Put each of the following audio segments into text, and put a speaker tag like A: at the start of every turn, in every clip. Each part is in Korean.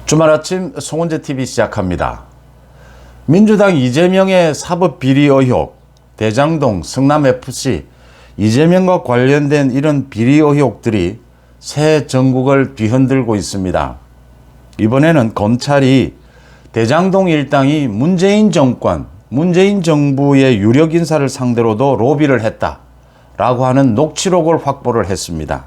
A: 주말 아침 송원재TV 시작합니다. 민주당 이재명의 사법비리 의혹, 대장동, 성남FC, 이재명과 관련된 이런 비리 의혹들이 새 전국을 뒤흔들고 있습니다. 이번에는 검찰이 대장동 일당이 문재인 정권, 문재인 정부의 유력 인사를 상대로도 로비를 했다라고 하는 녹취록을 확보를 했습니다.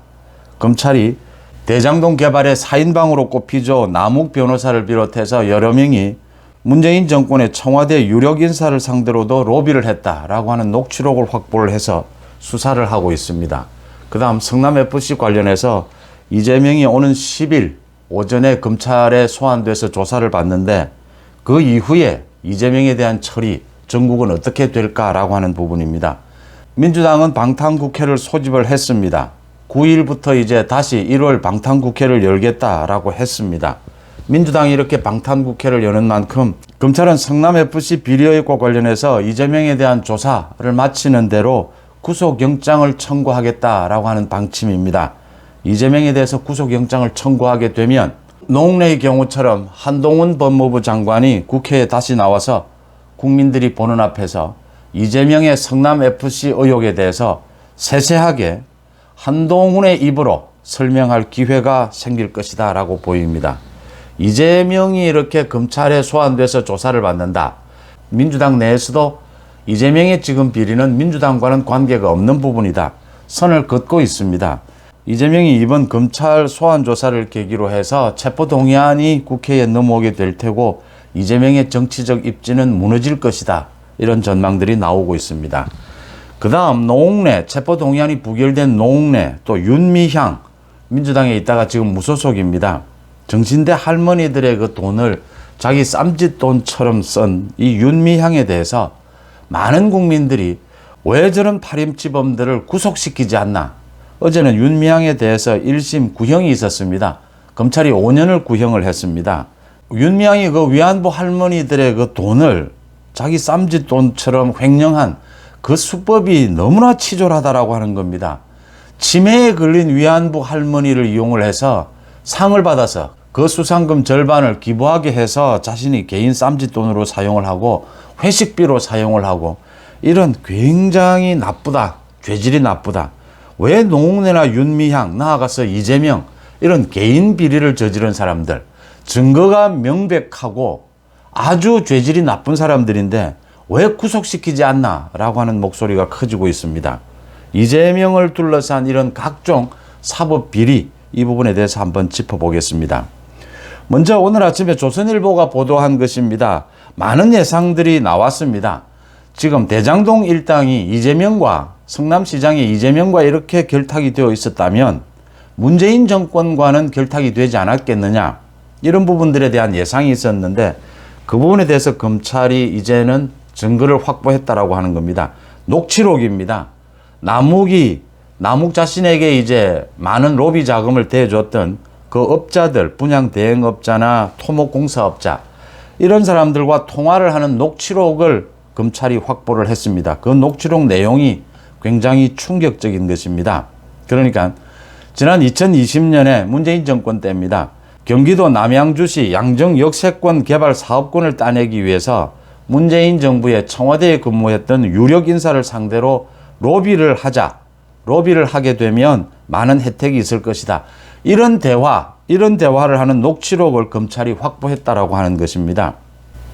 A: 검찰이 대장동 개발의 4인방으로 꼽히죠. 남욱 변호사를 비롯해서 여러 명이 문재인 정권의 청와대 유력 인사를 상대로도 로비를 했다라고 하는 녹취록을 확보를 해서 수사를 하고 있습니다. 그 다음 성남FC 관련해서 이재명이 오는 10일 오전에 검찰에 소환돼서 조사를 받는데 그 이후에 이재명에 대한 처리, 전국은 어떻게 될까라고 하는 부분입니다. 민주당은 방탄국회를 소집을 했습니다. 9일부터 이제 다시 1월 방탄국회를 열겠다라고 했습니다. 민주당이 이렇게 방탄국회를 여는 만큼 검찰은 성남FC 비리 의혹과 관련해서 이재명에 대한 조사를 마치는 대로 구속영장을 청구하겠다라고 하는 방침입니다. 이재명에 대해서 구속영장을 청구하게 되면 노웅래의 경우처럼 한동훈 법무부 장관이 국회에 다시 나와서 국민들이 보는 앞에서 이재명의 성남FC 의혹에 대해서 세세하게 한동훈의 입으로 설명할 기회가 생길 것이다 라고 보입니다. 이재명이 이렇게 검찰에 소환돼서 조사를 받는다. 민주당 내에서도 이재명의 지금 비리는 민주당과는 관계가 없는 부분이다. 선을 긋고 있습니다. 이재명이 이번 검찰 소환 조사를 계기로 해서 체포동의안이 국회에 넘어오게 될 테고 이재명의 정치적 입지는 무너질 것이다. 이런 전망들이 나오고 있습니다. 그 다음 노웅래, 체포동의안이 부결된 노웅래, 또 윤미향, 민주당에 있다가 지금 무소속입니다. 정신대 할머니들의 그 돈을 자기 쌈짓돈처럼 쓴 이 윤미향에 대해서 많은 국민들이 왜 저런 파렴치범들을 구속시키지 않나. 어제는 윤미향에 대해서 1심 구형이 있었습니다. 검찰이 5년을 구형을 했습니다. 윤미향이 그 위안부 할머니들의 그 돈을 자기 쌈짓돈처럼 횡령한 그 수법이 너무나 치졸하다라고 하는 겁니다. 치매에 걸린 위안부 할머니를 이용을 해서 상을 받아서 그 수상금 절반을 기부하게 해서 자신이 개인 쌈짓돈으로 사용을 하고 회식비로 사용을 하고 이런 굉장히 나쁘다. 죄질이 나쁘다. 왜 노웅래나 윤미향, 나아가서 이재명 이런 개인 비리를 저지른 사람들, 증거가 명백하고 아주 죄질이 나쁜 사람들인데 왜 구속시키지 않나라고 하는 목소리가 커지고 있습니다. 이재명을 둘러싼 이런 각종 사법 비리 이 부분에 대해서 한번 짚어보겠습니다. 먼저 오늘 아침에 조선일보가 보도한 것입니다. 많은 예상들이 나왔습니다. 지금 대장동 일당이 이재명과 성남시장의 이재명과 이렇게 결탁이 되어 있었다면 문재인 정권과는 결탁이 되지 않았겠느냐 이런 부분들에 대한 예상이 있었는데 그 부분에 대해서 검찰이 이제는 증거를 확보했다라고 하는 겁니다. 녹취록입니다. 남욱 자신에게 이제 많은 로비 자금을 대줬던 그 업자들, 분양 대행업자나 토목공사업자 이런 사람들과 통화를 하는 녹취록을 검찰이 확보를 했습니다. 그 녹취록 내용이 굉장히 충격적인 것입니다. 그러니까 지난 2020년에 문재인 정권 때입니다. 경기도 남양주시 양정 역세권 개발 사업권을 따내기 위해서 문재인 정부의 청와대에 근무했던 유력 인사를 상대로 로비를 하게 되면 많은 혜택이 있을 것이다. 이런 대화를 하는 녹취록을 검찰이 확보했다라고 하는 것입니다.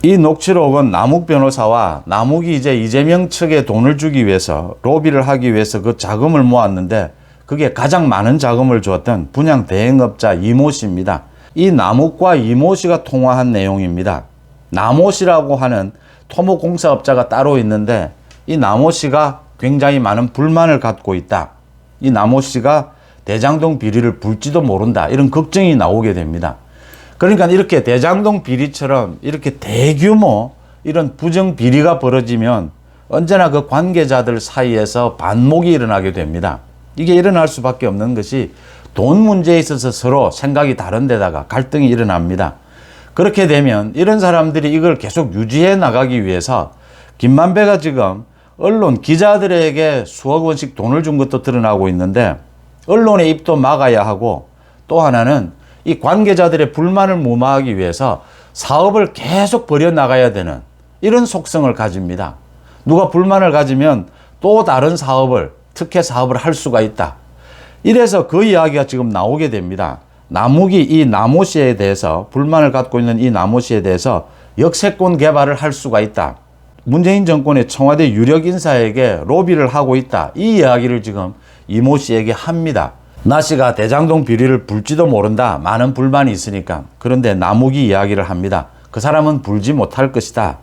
A: 이 녹취록은 남욱 변호사와 남욱이 이제 이재명 측에 돈을 주기 위해서 로비를 하기 위해서 그 자금을 모았는데 그게 가장 많은 자금을 주었던 분양 대행업자 이모 씨입니다. 이 남욱과 이모 씨가 통화한 내용입니다. 남모 씨라고 하는 토목공사업자가 따로 있는데 이 남모 씨가 굉장히 많은 불만을 갖고 있다. 이 남모 씨가 대장동 비리를 불지도 모른다. 이런 걱정이 나오게 됩니다. 그러니까 이렇게 대장동 비리처럼 이렇게 대규모 이런 부정 비리가 벌어지면 언제나 그 관계자들 사이에서 반목이 일어나게 됩니다. 이게 일어날 수밖에 없는 것이 돈 문제에 있어서 서로 생각이 다른 데다가 갈등이 일어납니다. 그렇게 되면 이런 사람들이 이걸 계속 유지해 나가기 위해서 김만배가 지금 언론 기자들에게 수억 원씩 돈을 준 것도 드러나고 있는데 언론의 입도 막아야 하고 또 하나는 이 관계자들의 불만을 무마하기 위해서 사업을 계속 벌여나가야 되는 이런 속성을 가집니다. 누가 불만을 가지면 또 다른 사업을, 특혜 사업을 할 수가 있다. 이래서 그 이야기가 지금 나오게 됩니다. 남욱이 이 남호 씨에 대해서, 불만을 갖고 있는 이 남호 씨에 대해서 역세권 개발을 할 수가 있다. 문재인 정권의 청와대 유력 인사에게 로비를 하고 있다. 이 이야기를 지금 이모 씨에게 합니다. 나 씨가 대장동 비리를 불지도 모른다. 많은 불만이 있으니까. 그런데 남욱이 이야기를 합니다. 그 사람은 불지 못할 것이다.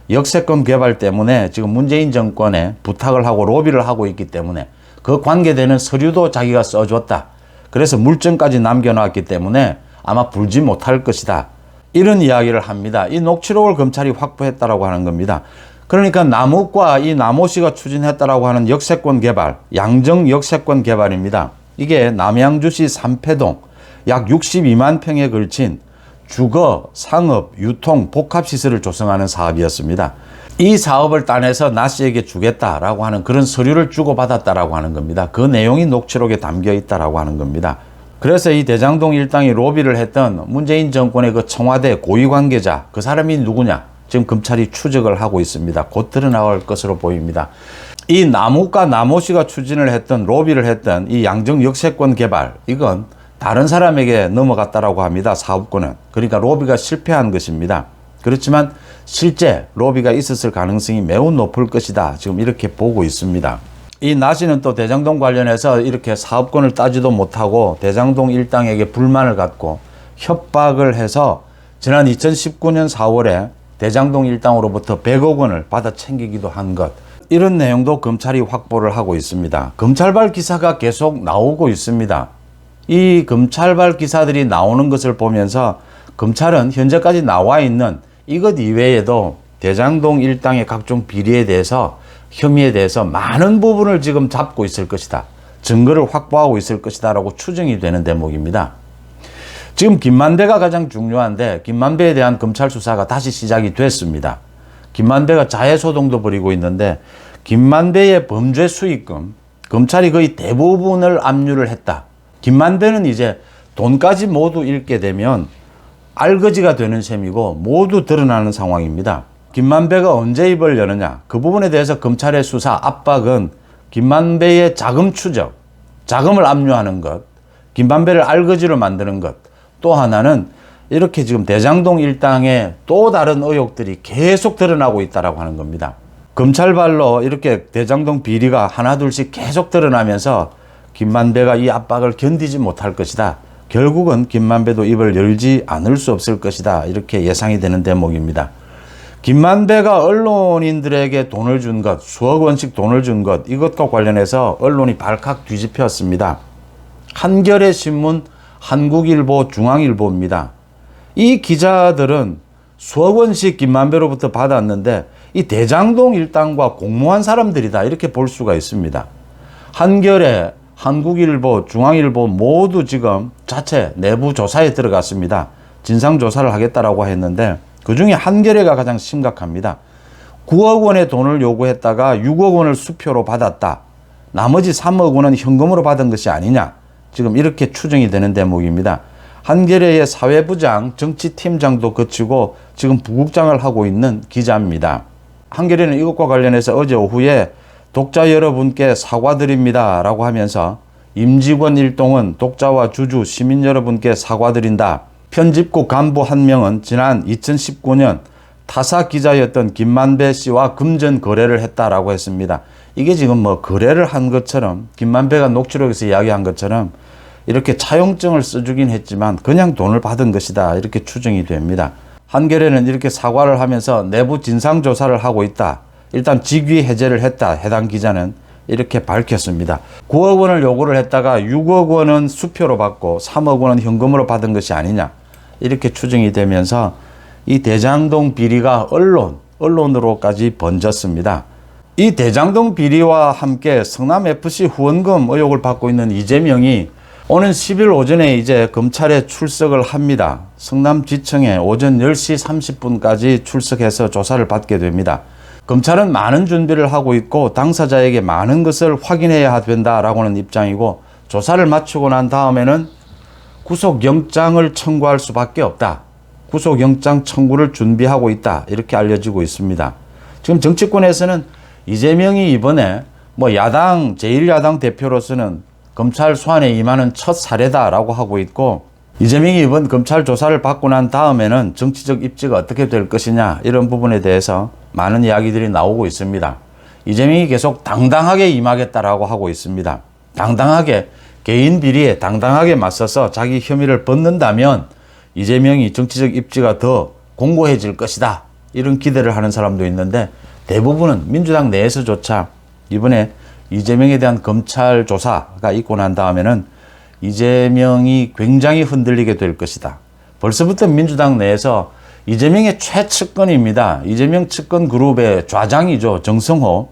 A: 역세권 개발 때문에 지금 문재인 정권에 부탁을 하고 로비를 하고 있기 때문에 그 관계되는 서류도 자기가 써줬다. 그래서 물증까지 남겨놨기 때문에 아마 불지 못할 것이다. 이런 이야기를 합니다. 이 녹취록을 검찰이 확보했다라고 하는 겁니다. 그러니까 남욱과 이 남호 씨가 추진했다라고 하는 역세권 개발, 양정 역세권 개발입니다. 이게 남양주시 삼패동 약 62만 평에 걸친 주거, 상업, 유통, 복합시설을 조성하는 사업이었습니다. 이 사업을 따내서 나 씨에게 주겠다라고 하는 그런 서류를 주고받았다라고 하는 겁니다. 그 내용이 녹취록에 담겨 있다라고 하는 겁니다. 그래서 이 대장동 일당이 로비를 했던 문재인 정권의 그 청와대 고위 관계자, 그 사람이 누구냐? 지금 검찰이 추적을 하고 있습니다. 곧 드러나올 것으로 보입니다. 이 남욱과 남호 씨가 추진을 했던, 로비를 했던 이 양정 역세권 개발, 이건 다른 사람에게 넘어갔다라고 합니다. 사업권은. 그러니까 로비가 실패한 것입니다. 그렇지만 실제 로비가 있었을 가능성이 매우 높을 것이다. 지금 이렇게 보고 있습니다. 이 나 씨는 또 대장동 관련해서 이렇게 사업권을 따지도 못하고 대장동 일당에게 불만을 갖고 협박을 해서 지난 2019년 4월에 대장동 일당으로부터 100억 원을 받아 챙기기도 한 것. 이런 내용도 검찰이 확보를 하고 있습니다. 검찰발 기사가 계속 나오고 있습니다. 이 검찰발 기사들이 나오는 것을 보면서 검찰은 현재까지 나와 있는 이것 이외에도 대장동 일당의 각종 비리에 대해서, 혐의에 대해서 많은 부분을 지금 잡고 있을 것이다. 증거를 확보하고 있을 것이다 라고 추정이 되는 대목입니다. 지금 김만배가 가장 중요한데 김만배에 대한 검찰 수사가 다시 시작이 됐습니다. 김만배가 자해소동도 벌이고 있는데 김만배의 범죄 수익금, 검찰이 거의 대부분을 압류를 했다. 김만배는 이제 돈까지 모두 잃게 되면 알거지가 되는 셈이고 모두 드러나는 상황입니다. 김만배가 언제 입을 여느냐, 그 부분에 대해서 검찰의 수사 압박은 김만배의 자금 추적, 자금을 압류하는 것, 김만배를 알거지로 만드는 것, 또 하나는 이렇게 지금 대장동 일당의 또 다른 의혹들이 계속 드러나고 있다고 하는 겁니다. 검찰발로 이렇게 대장동 비리가 하나둘씩 계속 드러나면서 김만배가 이 압박을 견디지 못할 것이다. 결국은 김만배도 입을 열지 않을 수 없을 것이다. 이렇게 예상이 되는 대목입니다. 김만배가 언론인들에게 돈을 준 것, 수억 원씩 돈을 준 것, 이것과 관련해서 언론이 발칵 뒤집혔습니다. 한겨레 신문, 한국일보, 중앙일보입니다. 이 기자들은 수억 원씩 김만배로부터 받았는데 이 대장동 일당과 공모한 사람들이다. 이렇게 볼 수가 있습니다. 한겨레, 한국일보, 중앙일보 모두 지금 자체 내부 조사에 들어갔습니다. 진상조사를 하겠다라고 했는데 그중에 한겨레가 가장 심각합니다. 9억 원의 돈을 요구했다가 6억 원을 수표로 받았다. 나머지 3억 원은 현금으로 받은 것이 아니냐. 지금 이렇게 추정이 되는 대목입니다. 한겨레의 사회부장, 정치팀장도 거치고 지금 부국장을 하고 있는 기자입니다. 한겨레는 이것과 관련해서 어제 오후에 독자 여러분께 사과드립니다 라고 하면서 임직원 일동은 독자와 주주, 시민 여러분께 사과드린다. 편집국 간부 한 명은 지난 2019년 타사 기자였던 김만배 씨와 금전 거래를 했다라고 했습니다. 이게 지금 뭐 거래를 한 것처럼, 김만배가 녹취록에서 이야기한 것처럼 이렇게 차용증을 써주긴 했지만 그냥 돈을 받은 것이다. 이렇게 추정이 됩니다. 한겨레는 이렇게 사과를 하면서 내부 진상조사를 하고 있다. 일단 직위 해제를 했다. 해당 기자는 이렇게 밝혔습니다. 9억 원을 요구를 했다가 6억 원은 수표로 받고 3억 원은 현금으로 받은 것이 아니냐. 이렇게 추정이 되면서 이 대장동 비리가 언론으로까지 번졌습니다. 이 대장동 비리와 함께 성남FC 후원금 의혹을 받고 있는 이재명이 오는 10일 오전에 이제 검찰에 출석을 합니다. 성남지청에 오전 10시 30분까지 출석해서 조사를 받게 됩니다. 검찰은 많은 준비를 하고 있고 당사자에게 많은 것을 확인해야 된다라고 하는 입장이고 조사를 마치고 난 다음에는 구속영장을 청구할 수밖에 없다. 구속영장 청구를 준비하고 있다. 이렇게 알려지고 있습니다. 지금 정치권에서는 이재명이 이번에 뭐 야당, 제1야당 대표로서는 검찰 소환에 임하는 첫 사례다라고 하고 있고, 이재명이 이번 검찰 조사를 받고 난 다음에는 정치적 입지가 어떻게 될 것이냐, 이런 부분에 대해서 많은 이야기들이 나오고 있습니다. 이재명이 계속 당당하게 임하겠다라고 하고 있습니다. 당당하게, 개인 비리에 당당하게 맞서서 자기 혐의를 벗는다면 이재명이 정치적 입지가 더 공고해질 것이다, 이런 기대를 하는 사람도 있는데, 대부분은 민주당 내에서조차 이번에 이재명에 대한 검찰 조사가 있고 난 다음에는 이재명이 굉장히 흔들리게 될 것이다. 벌써부터 민주당 내에서 이재명의 최측근입니다. 이재명 측근 그룹의 좌장이죠. 정성호.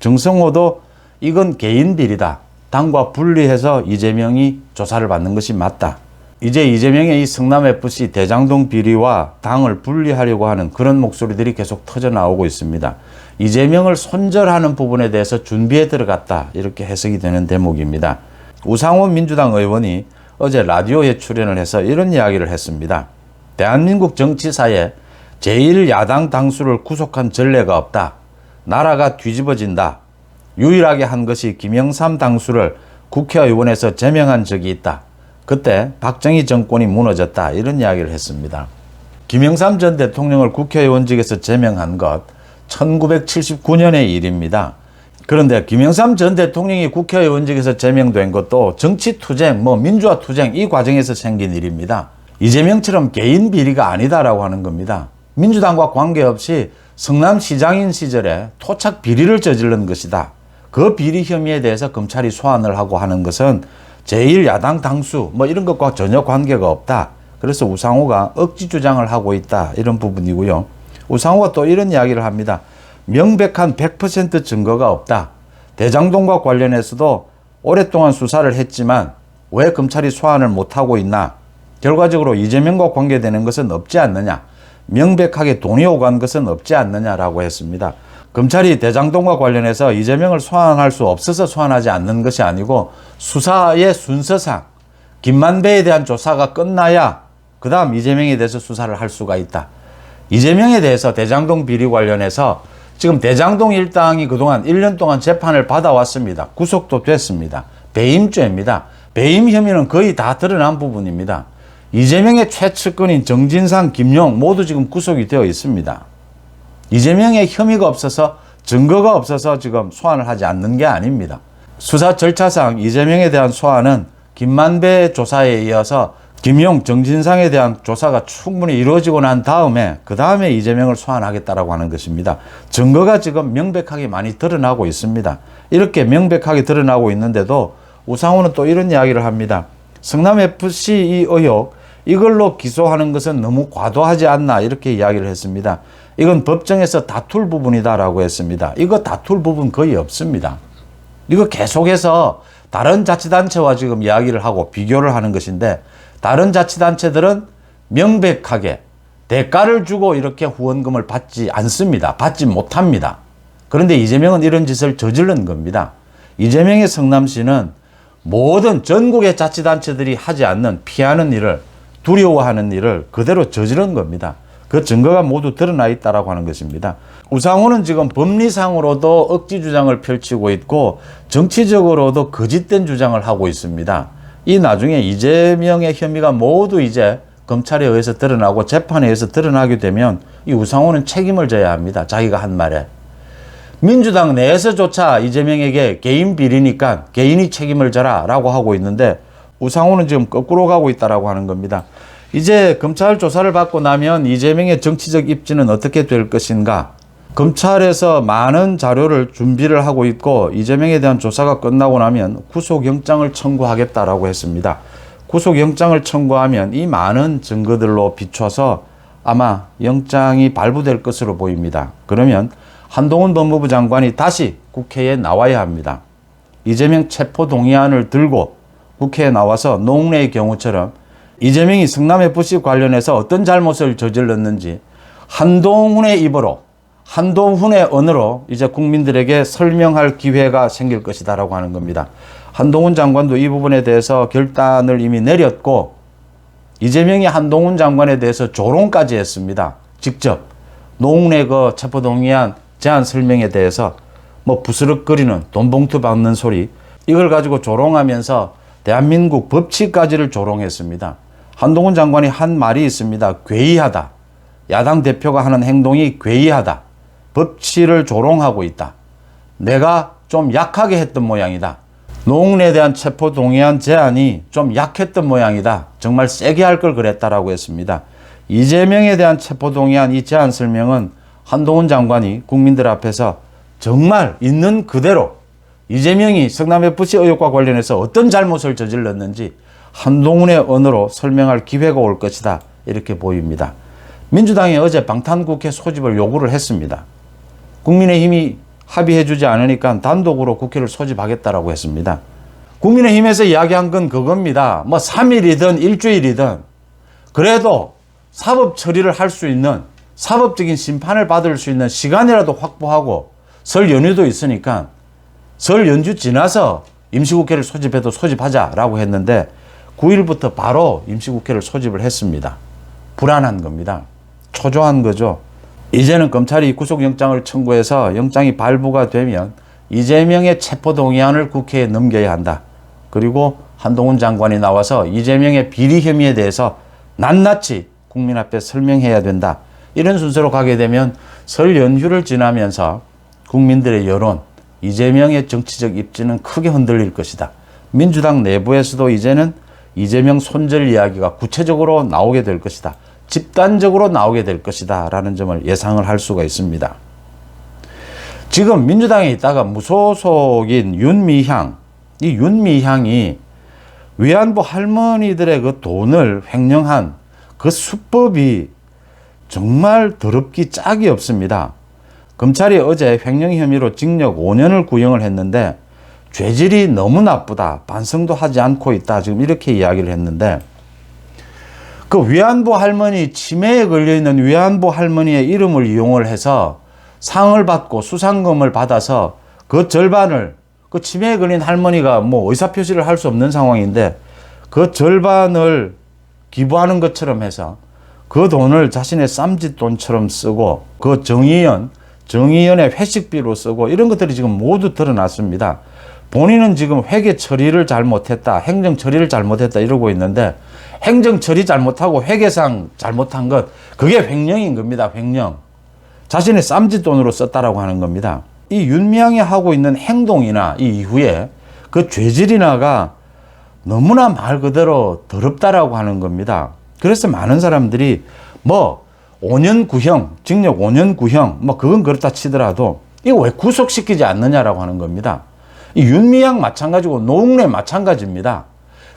A: 정성호도 이건 개인 비리다. 당과 분리해서 이재명이 조사를 받는 것이 맞다. 이제 이재명의 이 성남FC 대장동 비리와 당을 분리하려고 하는 그런 목소리들이 계속 터져 나오고 있습니다. 이재명을 손절하는 부분에 대해서 준비에 들어갔다, 이렇게 해석이 되는 대목입니다. 우상호 민주당 의원이 어제 라디오에 출연을 해서 이런 이야기를 했습니다. 대한민국 정치사에 제1야당 당수를 구속한 전례가 없다. 나라가 뒤집어진다. 유일하게 한 것이 김영삼 당수를 국회의원에서 제명한 적이 있다. 그때 박정희 정권이 무너졌다. 이런 이야기를 했습니다. 김영삼 전 대통령을 국회의원직에서 제명한 것 1979년의 일입니다. 그런데 김영삼 전 대통령이 국회의원직에서 제명된 것도 정치투쟁, 민주화투쟁 이 과정에서 생긴 일입니다. 이재명처럼 개인 비리가 아니다라고 하는 겁니다. 민주당과 관계없이 성남시장인 시절에 토착 비리를 저지른 것이다. 그 비리 혐의에 대해서 검찰이 소환을 하고 하는 것은 제1야당 당수 이런 것과 전혀 관계가 없다. 그래서 우상호가 억지 주장을 하고 있다, 이런 부분이고요. 우상호가 또 이런 이야기를 합니다. 명백한 100% 증거가 없다. 대장동과 관련해서도 오랫동안 수사를 했지만 왜 검찰이 소환을 못하고 있나? 결과적으로 이재명과 관계되는 것은 없지 않느냐? 명백하게 돈이 오간 것은 없지 않느냐라고 했습니다. 검찰이 대장동과 관련해서 이재명을 소환할 수 없어서 소환하지 않는 것이 아니고 수사의 순서상 김만배에 대한 조사가 끝나야 그 다음 이재명에 대해서 수사를 할 수가 있다. 이재명에 대해서 대장동 비리 관련해서 지금 대장동 일당이 그동안 1년 동안 재판을 받아왔습니다. 구속도 됐습니다. 배임죄입니다. 배임 혐의는 거의 다 드러난 부분입니다. 이재명의 최측근인 정진상, 김용 모두 지금 구속이 되어 있습니다. 이재명의 혐의가 없어서, 증거가 없어서 지금 소환을 하지 않는 게 아닙니다. 수사 절차상 이재명에 대한 소환은 김만배 조사에 이어서 김용, 정진상에 대한 조사가 충분히 이루어지고 난 다음에 그 다음에 이재명을 소환하겠다라고 하는 것입니다. 증거가 지금 명백하게 많이 드러나고 있습니다. 이렇게 명백하게 드러나고 있는데도 우상호는 또 이런 이야기를 합니다. 성남FC 이 의혹, 이걸로 기소하는 것은 너무 과도하지 않나, 이렇게 이야기를 했습니다. 이건 법정에서 다툴 부분이다라고 했습니다. 이거 다툴 부분 거의 없습니다. 이거 계속해서 다른 자치단체와 지금 이야기를 하고 비교를 하는 것인데, 다른 자치단체들은 명백하게 대가를 주고 이렇게 후원금을 받지 않습니다. 받지 못합니다. 그런데 이재명은 이런 짓을 저지른 겁니다. 이재명의 성남시는 모든 전국의 자치단체들이 하지 않는, 피하는 일을, 두려워하는 일을 그대로 저지른 겁니다. 그 증거가 모두 드러나 있다라고 하는 것입니다. 우상호는 지금 법리상으로도 억지 주장을 펼치고 있고 정치적으로도 거짓된 주장을 하고 있습니다. 이 나중에 이재명의 혐의가 모두 이제 검찰에 의해서 드러나고 재판에 의해서 드러나게 되면 이 우상호는 책임을 져야 합니다. 자기가 한 말에. 민주당 내에서조차 이재명에게 개인 비리니까 개인이 책임을 져라 라고 하고 있는데, 우상호는 지금 거꾸로 가고 있다라고 하는 겁니다. 이제 검찰 조사를 받고 나면 이재명의 정치적 입지는 어떻게 될 것인가? 검찰에서 많은 자료를 준비를 하고 있고 이재명에 대한 조사가 끝나고 나면 구속영장을 청구하겠다라고 했습니다. 구속영장을 청구하면 이 많은 증거들로 비춰서 아마 영장이 발부될 것으로 보입니다. 그러면 한동훈 법무부 장관이 다시 국회에 나와야 합니다. 이재명 체포동의안을 들고 국회에 나와서 노웅래의 경우처럼 이재명이 성남FC 관련해서 어떤 잘못을 저질렀는지 한동훈의 입으로, 한동훈의 언어로 이제 국민들에게 설명할 기회가 생길 것이다라고 하는 겁니다. 한동훈 장관도 이 부분에 대해서 결단을 이미 내렸고 이재명이 한동훈 장관에 대해서 조롱까지 했습니다. 직접 노웅래 그 체포동의안 제안 설명에 대해서 뭐 부스럭거리는 돈 봉투 받는 소리, 이걸 가지고 조롱하면서 대한민국 법치까지를 조롱했습니다. 한동훈 장관이 한 말이 있습니다. 괴이하다. 야당 대표가 하는 행동이 괴이하다. 법치를 조롱하고 있다. 내가 좀 약하게 했던 모양이다. 노웅래에 대한 체포동의안 제안이 좀 약했던 모양이다. 정말 세게 할 걸 그랬다라고 했습니다. 이재명에 대한 체포동의안 이 제안 설명은 한동훈 장관이 국민들 앞에서 정말 있는 그대로 이재명이 성남FC 의혹과 관련해서 어떤 잘못을 저질렀는지 한동훈의 언어로 설명할 기회가 올 것이다. 이렇게 보입니다. 민주당이 어제 방탄국회 소집을 요구를 했습니다. 국민의힘이 합의해주지 않으니까 단독으로 국회를 소집하겠다라고 했습니다. 국민의힘에서 이야기한 건 그겁니다. 뭐 3일이든 일주일이든 그래도 사법 처리를 할 수 있는, 사법적인 심판을 받을 수 있는 시간이라도 확보하고, 설 연휴도 있으니까 설 연휴 지나서 임시국회를 소집해도 소집하자라고 했는데 9일부터 바로 임시국회를 소집을 했습니다. 불안한 겁니다. 초조한 거죠. 이제는 검찰이 구속영장을 청구해서 영장이 발부가 되면 이재명의 체포동의안을 국회에 넘겨야 한다. 그리고 한동훈 장관이 나와서 이재명의 비리 혐의에 대해서 낱낱이 국민 앞에 설명해야 된다. 이런 순서로 가게 되면 설 연휴를 지나면서 국민들의 여론, 이재명의 정치적 입지는 크게 흔들릴 것이다. 민주당 내부에서도 이제는 이재명 손절 이야기가 구체적으로 나오게 될 것이다. 집단적으로 나오게 될 것이다 라는 점을 예상을 할 수가 있습니다. 지금 민주당에 있다가 무소속인 윤미향, 이 윤미향이 위안부 할머니들의 그 돈을 횡령한 그 수법이 정말 더럽기 짝이 없습니다. 검찰이 어제 횡령 혐의로 징역 5년을 구형을 했는데 죄질이 너무 나쁘다, 반성도 하지 않고 있다, 지금 이렇게 이야기를 했는데, 그 위안부 할머니, 치매에 걸려있는 위안부 할머니의 이름을 이용을 해서 상을 받고 수상금을 받아서 그 절반을, 그 치매에 걸린 할머니가 뭐 의사표시를 할 수 없는 상황인데 그 절반을 기부하는 것처럼 해서 그 돈을 자신의 쌈짓돈처럼 쓰고, 그 정의연의 회식비로 쓰고, 이런 것들이 지금 모두 드러났습니다. 본인은 지금 회계 처리를 잘못했다, 행정 처리를 잘못했다 이러고 있는데, 행정 처리 잘못하고 회계상 잘못한 것, 그게 횡령인 겁니다. 횡령. 자신의 쌈짓돈으로 썼다라고 하는 겁니다. 이 윤미향이 하고 있는 행동이나 이 이후에 그 죄질이나가 너무나 말 그대로 더럽다라고 하는 겁니다. 그래서 많은 사람들이 뭐 5년 구형, 징역 5년 구형, 뭐 그건 그렇다 치더라도 이거 왜 구속시키지 않느냐라고 하는 겁니다. 이 윤미향 마찬가지고 노웅래 마찬가지입니다.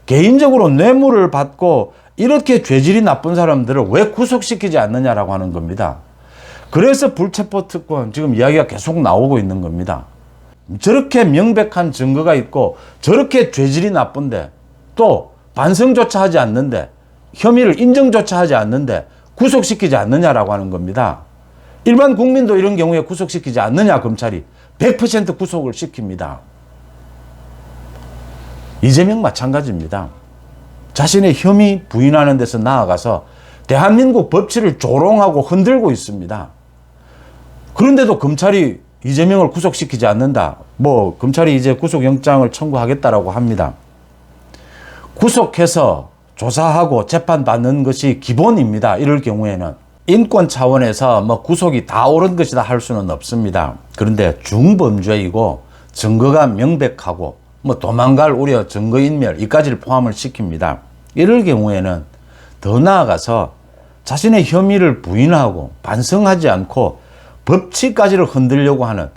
A: 개인적으로 뇌물을 받고 이렇게 죄질이 나쁜 사람들을 왜 구속시키지 않느냐라고 하는 겁니다. 그래서 불체포 특권 지금 이야기가 계속 나오고 있는 겁니다. 저렇게 명백한 증거가 있고 저렇게 죄질이 나쁜데 또 반성조차 하지 않는데, 혐의를 인정조차 하지 않는데 구속시키지 않느냐라고 하는 겁니다. 일반 국민도 이런 경우에 구속시키지 않느냐, 검찰이 100% 구속을 시킵니다. 이재명 마찬가지입니다. 자신의 혐의 부인하는 데서 나아가서 대한민국 법치를 조롱하고 흔들고 있습니다. 그런데도 검찰이 이재명을 구속시키지 않는다. 뭐 검찰이 이제 구속영장을 청구하겠다라고 합니다. 구속해서 조사하고 재판받는 것이 기본입니다. 이럴 경우에는 인권 차원에서 뭐 구속이 다 옳은 것이다 할 수는 없습니다. 그런데 중범죄이고 증거가 명백하고 뭐 도망갈 우려, 증거인멸, 이까지를 포함을 시킵니다. 이럴 경우에는 더 나아가서 자신의 혐의를 부인하고 반성하지 않고 법치까지를 흔들려고 하는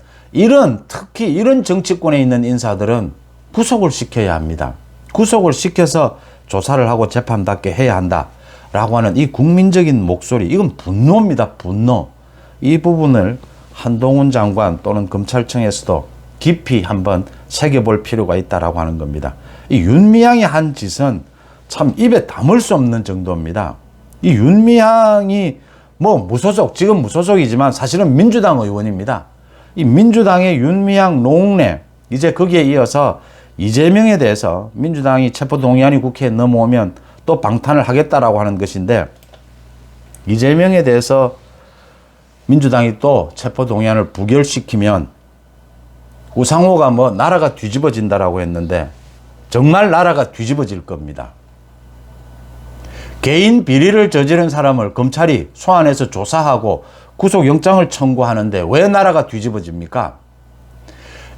A: 특히 이런 정치권에 있는 인사들은 구속을 시켜야 합니다. 구속을 시켜서 조사를 하고 재판받게 해야 한다라고 하는 이 국민적인 목소리, 이건 분노입니다. 분노. 이 부분을 한동훈 장관 또는 검찰청에서도 깊이 한번 새겨볼 필요가 있다라고 하는 겁니다. 이 윤미향이 한 짓은 참 입에 담을 수 없는 정도입니다. 이 윤미향이 뭐 무소속, 지금 무소속이지만 사실은 민주당 의원입니다. 이 민주당의 윤미향, 노웅래, 이제 거기에 이어서 이재명에 대해서 민주당이 체포동의안이 국회에 넘어오면 또 방탄을 하겠다라고 하는 것인데, 이재명에 대해서 민주당이 또 체포동의안을 부결시키면 우상호가 뭐 나라가 뒤집어진다라고 했는데 정말 나라가 뒤집어질 겁니다. 개인 비리를 저지른 사람을 검찰이 소환해서 조사하고 구속영장을 청구하는데 왜 나라가 뒤집어집니까?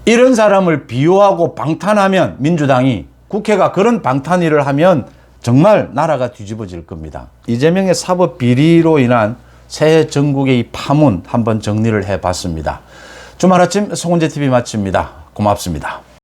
A: 이런 사람을 비호하고 방탄하면, 민주당이, 국회가 그런 방탄일을 하면 정말 나라가 뒤집어질 겁니다. 이재명의 사법 비리로 인한 새해 전국의 이 파문 한번 정리를 해봤습니다. 주말 아침 송은재TV 마칩니다. 고맙습니다.